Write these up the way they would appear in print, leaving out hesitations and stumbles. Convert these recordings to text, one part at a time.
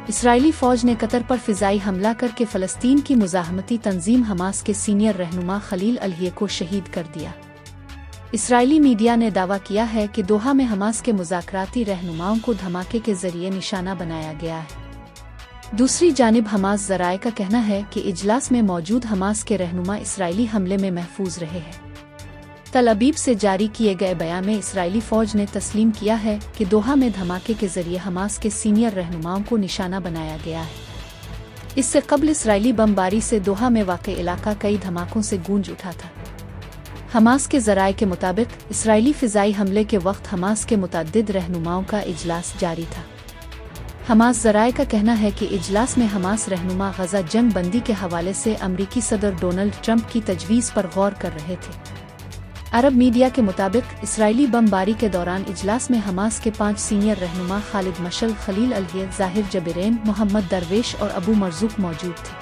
اسرائیلی فوج نے قطر پر فضائی حملہ کر کے فلسطین کی مزاحمتی تنظیم حماس کے سینئر رہنما خلیل الحیہ کو شہید کر دیا۔ اسرائیلی میڈیا نے دعویٰ کیا ہے کہ دوحہ میں حماس کے مذاکراتی رہنماؤں کو دھماکے کے ذریعے نشانہ بنایا گیا ہے۔ دوسری جانب حماس ذرائع کا کہنا ہے کہ اجلاس میں موجود حماس کے رہنما اسرائیلی حملے میں محفوظ رہے ہیں۔ تل ابیب سے جاری کیے گئے بیان میں اسرائیلی فوج نے تسلیم کیا ہے کہ دوحہ میں دھماکے کے ذریعے حماس کے سینئر رہنماؤں کو نشانہ بنایا گیا ہے۔ اس سے قبل اسرائیلی بمباری سے دوحہ میں واقع علاقہ کئی دھماکوں سے گونج اٹھا تھا۔ حماس کے ذرائع کے مطابق اسرائیلی فضائی حملے کے وقت حماس کے متعدد رہنماؤں کا اجلاس جاری تھا۔ حماس ذرائع کا کہنا ہے کہ اجلاس میں حماس رہنما غزہ جنگ بندی کے حوالے سے امریکی صدر ڈونلڈ ٹرمپ کی تجویز پر غور کر رہے تھے۔ عرب میڈیا کے مطابق اسرائیلی بمباری کے دوران اجلاس میں حماس کے 5 سینئر رہنما خالد مشعل، خلیل الحیہ، ظاہر جبرین، محمد درویش اور ابو مرزوق موجود تھے۔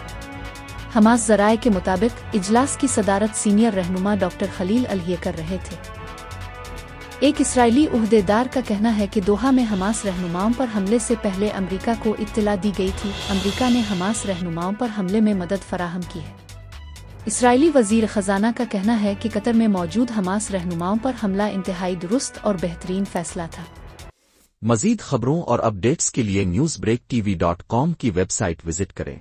حماس ذرائع کے مطابق اجلاس کی صدارت سینئر رہنما ڈاکٹر خلیل الحیہ کر رہے تھے۔ ایک اسرائیلی عہدیدار کا کہنا ہے کہ دوحہ میں حماس رہنماؤں پر حملے سے پہلے امریکہ کو اطلاع دی گئی تھی۔ امریکہ نے حماس رہنماؤں پر حملے میں مدد فراہم کی ہے۔ اسرائیلی وزیر خزانہ کا کہنا ہے کہ قطر میں موجود حماس رہنماؤں پر حملہ انتہائی درست اور بہترین فیصلہ تھا۔ مزید خبروں اور اپ ڈیٹس کے لیے newsbreaktv.com کی ویب سائٹ وزٹ کریں۔